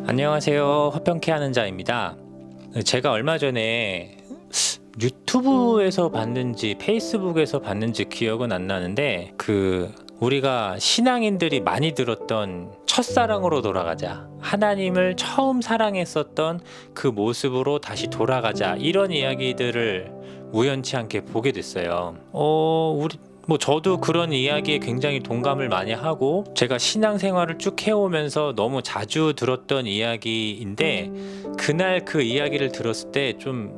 안녕하세요. 화평케 하는 자입니다. 제가 얼마 전에 유튜브에서 봤는지 페이스북에서 봤는지 기억은 안 나는데 우리가 신앙인들이 많이 들었던 첫사랑으로 돌아가자, 하나님을 처음 사랑했었던 그 모습으로 다시 돌아가자, 이런 이야기들을 우연치 않게 보게 됐어요. 저도 그런 이야기에 굉장히 동감을 많이 하고, 제가 신앙생활을 쭉 해오면서 너무 자주 들었던 이야기인데, 그날 그 이야기를 들었을 때 좀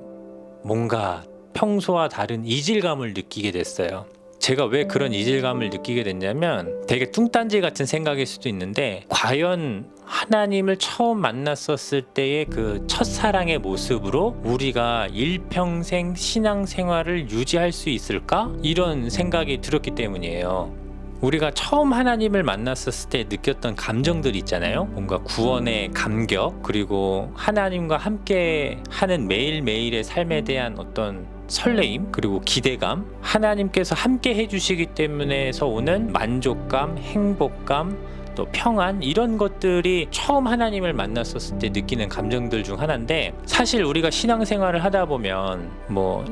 뭔가 평소와 다른 이질감을 느끼게 됐어요. 제가 왜 그런 이질감을 느끼게 됐냐면, 되게 뚱딴지 같은 생각일 수도 있는데, 과연 하나님을 처음 만났었을 때의 그 첫사랑의 모습으로 우리가 일평생 신앙생활을 유지할 수 있을까? 이런 생각이 들었기 때문이에요. 우리가 처음 하나님을 만났었을 때 느꼈던 감정들 있잖아요. 뭔가 구원의 감격, 그리고 하나님과 함께 하는 매일매일의 삶에 대한 어떤 설레임, 그리고 기대감, 하나님께서 함께 해주시기 때문에서 오는 만족감, 행복감, 또 평안, 이런 것들이 처음 하나님을 만났었을 때 느끼는 감정들 중 하나인데, 사실 우리가 신앙생활을 하다 보면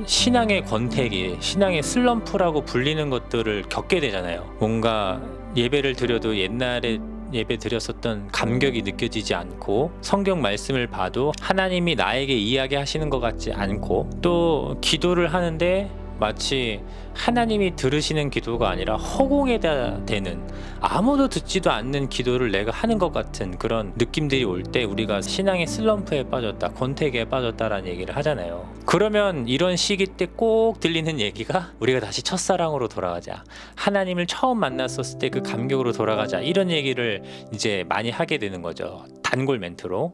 신앙의 권태기, 신앙의 슬럼프라고 불리는 것들을 겪게 되잖아요. 뭔가 예배를 드려도 옛날에 예배 드렸었던 감격이 느껴지지 않고, 성경 말씀을 봐도 하나님이 나에게 이야기하시는 것 같지 않고, 또 기도를 하는데 마치 하나님이 들으시는 기도가 아니라 허공에다 대는, 아무도 듣지도 않는 기도를 내가 하는 것 같은 그런 느낌들이 올 때 우리가 신앙의 슬럼프에 빠졌다, 권태기에 빠졌다라는 얘기를 하잖아요. 그러면 이런 시기 때 꼭 들리는 얘기가, 우리가 다시 첫사랑으로 돌아가자, 하나님을 처음 만났었을 때 그 감격으로 돌아가자, 이런 얘기를 이제 많이 하게 되는 거죠. 단골 멘트로.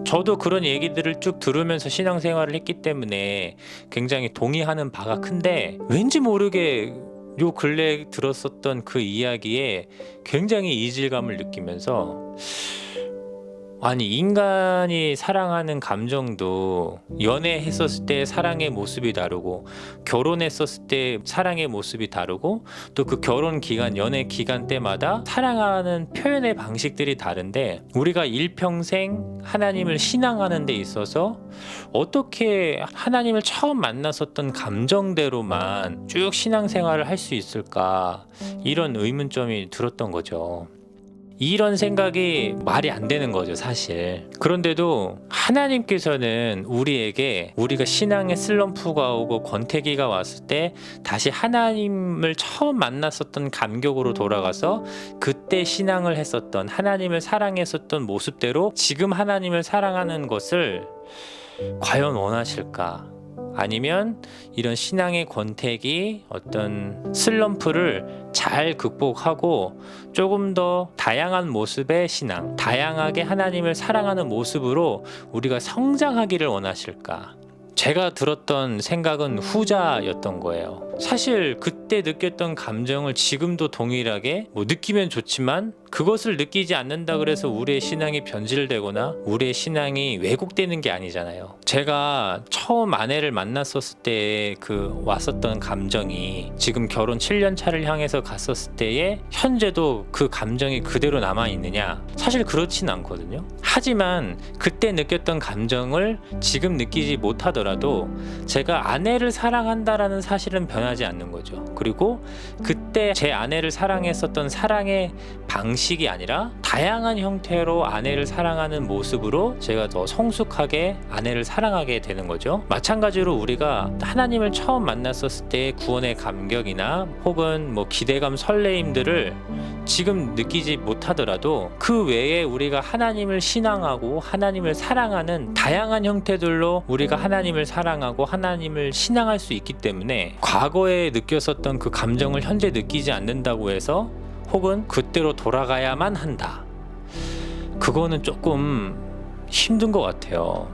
저도 그런 얘기들을 쭉 들으면서 신앙생활을 했기 때문에 굉장히 동의하는 바가 큰데, 왠지 모르게 요 근래 들었었던 그 이야기에 굉장히 이질감을 느끼면서, 아니, 인간이 사랑하는 감정도 연애했었을 때 사랑의 모습이 다르고, 결혼했었을 때 사랑의 모습이 다르고, 또 그 결혼 기간, 연애 기간 때마다 사랑하는 표현의 방식들이 다른데, 우리가 일평생 하나님을 신앙하는 데 있어서 어떻게 하나님을 처음 만났었던 감정대로만 쭉 신앙생활을 할 수 있을까, 이런 의문점이 들었던 거죠. 이런 생각이 말이 안 되는 거죠, 사실. 그런데도 하나님께서는 우리에게, 우리가 신앙의 슬럼프가 오고 권태기가 왔을 때 다시 하나님을 처음 만났었던 감격으로 돌아가서 그때 신앙을 했었던, 하나님을 사랑했었던 모습대로 지금 하나님을 사랑하는 것을 과연 원하실까? 아니면 이런 신앙의 권태기, 어떤 슬럼프를 잘 극복하고 조금 더 다양한 모습의 신앙, 다양하게 하나님을 사랑하는 모습으로 우리가 성장하기를 원하실까? 제가 들었던 생각은 후자였던 거예요. 사실 그때 느꼈던 감정을 지금도 동일하게 느끼면 좋지만, 그것을 느끼지 않는다 그래서 우리의 신앙이 변질되거나 우리의 신앙이 왜곡되는 게 아니잖아요. 제가 처음 아내를 만났었을 때 왔었던 감정이 지금 결혼 7년 차를 향해서 갔었을 때에 현재도 그 감정이 그대로 남아있느냐? 사실 그렇진 않거든요. 하지만 그때 느꼈던 감정을 지금 느끼지 못하더라도 제가 아내를 사랑한다라는 사실은 변하지 않는 거죠. 그리고 그때 제 아내를 사랑했었던 사랑의 방식이 아니라 다양한 형태로 아내를 사랑하는 모습으로 제가 더 성숙하게 아내를 사랑하게 되는 거죠. 마찬가지로 우리가 하나님을 처음 만났었을 때의 구원의 감격이나 혹은 기대감, 설레임들을 지금 느끼지 못하더라도 그 외에 우리가 하나님을 신앙하고 하나님을 사랑하는 다양한 형태들로 우리가 하나님을 사랑하고 하나님을 신앙할 수 있기 때문에, 과거에 느꼈었던 그 감정을 현재 느끼지 않는다고 해서 혹은 그때로 돌아가야만 한다, 그거는 조금 힘든 것 같아요.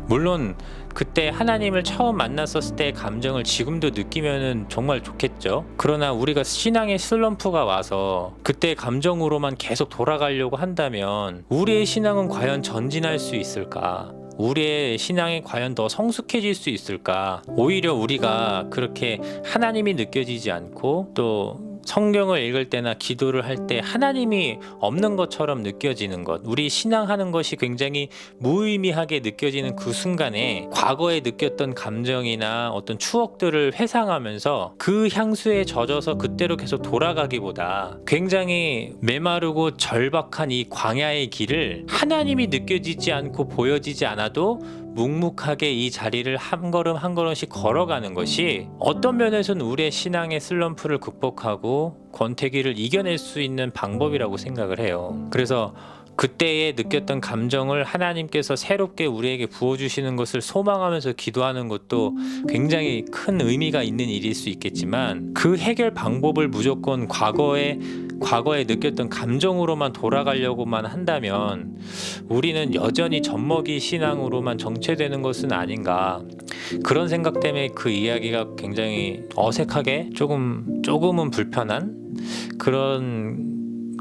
물론 그때 하나님을 처음 만났었을 때의 감정을 지금도 느끼면 정말 좋겠죠. 그러나 우리가 신앙의 슬럼프가 와서 그때 감정으로만 계속 돌아가려고 한다면 우리의 신앙은 과연 전진할 수 있을까? 우리의 신앙이 과연 더 성숙해질 수 있을까? 오히려 우리가 그렇게 하나님이 느껴지지 않고 또 성경을 읽을 때나 기도를 할 때 하나님이 없는 것처럼 느껴지는 것, 우리 신앙하는 것이 굉장히 무의미하게 느껴지는 그 순간에 과거에 느꼈던 감정이나 어떤 추억들을 회상하면서 그 향수에 젖어서 그때로 계속 돌아가기보다 굉장히 메마르고 절박한 이 광야의 길을 하나님이 느껴지지 않고 보여지지 않아도 묵묵하게 이 자리를 한 걸음 한 걸음씩 걸어가는 것이 어떤 면에서는 우리의 신앙의 슬럼프를 극복하고 권태기를 이겨낼 수 있는 방법이라고 생각을 해요. 그래서 그때에 느꼈던 감정을 하나님께서 새롭게 우리에게 부어주시는 것을 소망하면서 기도하는 것도 굉장히 큰 의미가 있는 일일 수 있겠지만, 그 해결 방법을 무조건 과거에 느꼈던 감정으로만 돌아가려고만 한다면 우리는 여전히 젖먹이 신앙으로만 정체되는 것은 아닌가, 그런 생각 때문에 그 이야기가 굉장히 어색하게 조금은 불편한 그런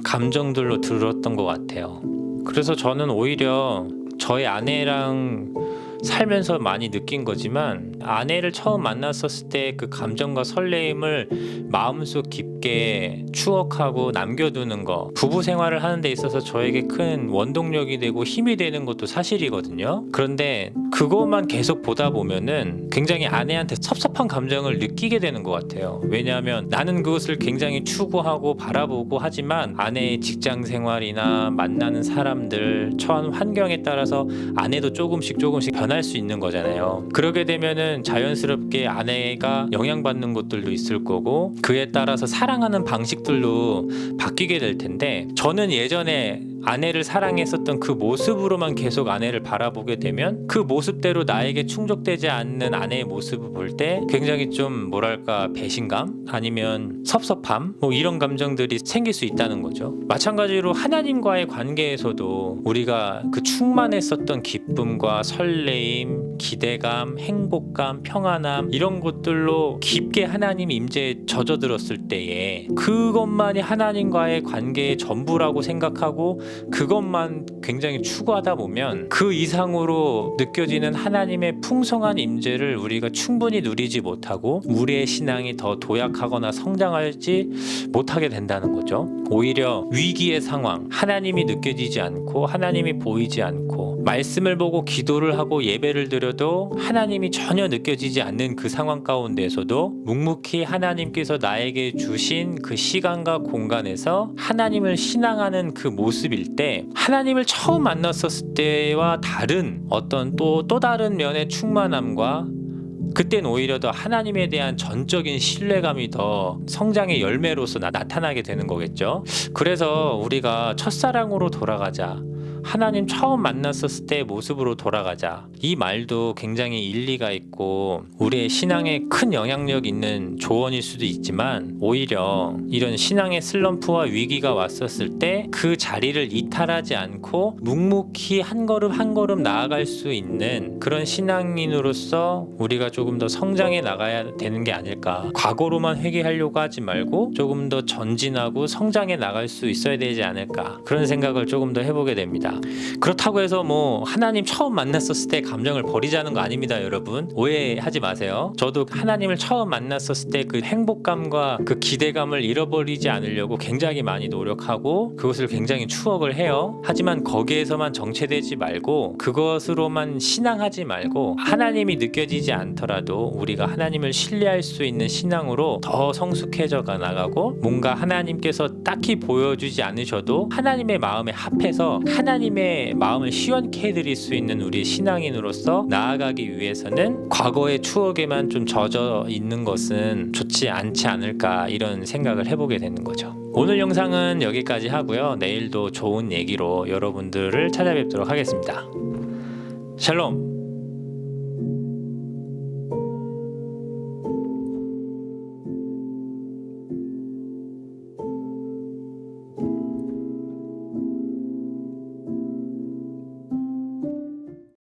감정들로 들었던 것 같아요. 그래서 저는 오히려 저희 아내랑 살면서 많이 느낀 거지만, 아내를 처음 만났었을 때 그 감정과 설레임을 마음속 깊게 추억하고 남겨두는 거, 부부 생활을 하는 데 있어서 저에게 큰 원동력이 되고 힘이 되는 것도 사실이거든요. 그런데 그것만 계속 보다 보면은 굉장히 아내한테 섭섭한 감정을 느끼게 되는 것 같아요. 왜냐하면 나는 그것을 굉장히 추구하고 바라보고 하지만 아내의 직장 생활이나 만나는 사람들, 처한 환경에 따라서 아내도 조금씩 변할 수 있는 거잖아요. 그러게 되면은 자연스럽게 아내가 영향받는 것들도 있을 거고, 그에 따라서 사랑하는 방식들도 바뀌게 될 텐데, 저는 예전에 아내를 사랑했었던 그 모습으로만 계속 아내를 바라보게 되면 그 모습대로 나에게 충족되지 않는 아내의 모습을 볼 때 굉장히 좀 뭐랄까, 배신감 아니면 섭섭함, 뭐 이런 감정들이 생길 수 있다는 거죠. 마찬가지로 하나님과의 관계에서도 우리가 그 충만했었던 기쁨과 설레임, 기대감, 행복감, 평안함, 이런 것들로 깊게 하나님 임재에 젖어들었을 때에 그것만이 하나님과의 관계의 전부라고 생각하고 그것만 굉장히 추구하다 보면 그 이상으로 느껴지는 하나님의 풍성한 임재를 우리가 충분히 누리지 못하고 우리의 신앙이 더 도약하거나 성장하지 못하게 된다는 거죠. 오히려 위기의 상황, 하나님이 느껴지지 않고 하나님이 보이지 않고 말씀을 보고 기도를 하고 예배를 드려도 하나님이 전혀 느껴지지 않는 그 상황 가운데에서도 묵묵히 하나님께서 나에게 주신 그 시간과 공간에서 하나님을 신앙하는 그 모습일 때, 하나님을 처음 만났었을 때와 다른 어떤 또 다른 면의 충만함과, 그땐 오히려 더 하나님에 대한 전적인 신뢰감이 더 성장의 열매로서 나타나게 되는 거겠죠. 그래서 우리가 첫사랑으로 돌아가자, 하나님 처음 만났었을 때의 모습으로 돌아가자, 이 말도 굉장히 일리가 있고 우리의 신앙에 큰 영향력 있는 조언일 수도 있지만, 오히려 이런 신앙의 슬럼프와 위기가 왔었을 때 그 자리를 이탈하지 않고 묵묵히 한 걸음 한 걸음 나아갈 수 있는 그런 신앙인으로서 우리가 조금 더 성장해 나가야 되는 게 아닐까. 과거로만 회귀하려고 하지 말고 조금 더 전진하고 성장해 나갈 수 있어야 되지 않을까, 그런 생각을 조금 더 해보게 됩니다. 그렇다고 해서 뭐 하나님 처음 만났었을 때 감정을 버리자는 거 아닙니다, 여러분. 오해하지 마세요. 저도 하나님을 처음 만났었을 때 그 행복감과 그 기대감을 잃어버리지 않으려고 굉장히 많이 노력하고 그것을 굉장히 추억을 해요. 하지만 거기에서만 정체되지 말고, 그것으로만 신앙하지 말고, 하나님이 느껴지지 않더라도 우리가 하나님을 신뢰할 수 있는 신앙으로 더 성숙해져 나가고, 뭔가 하나님께서 딱히 보여주지 않으셔도 하나님의 마음에 합해서 하나님의 마음을 시원케 해드릴 수 있는 우리 신앙인으로서 나아가기 위해서는 과거의 추억에만 좀 젖어 있는 것은 좋지 않지 않을까, 이런 생각을 해보게 되는 거죠. 오늘 영상은 여기까지 하고요. 내일도 좋은 얘기로 여러분들을 찾아뵙도록 하겠습니다. 샬롬.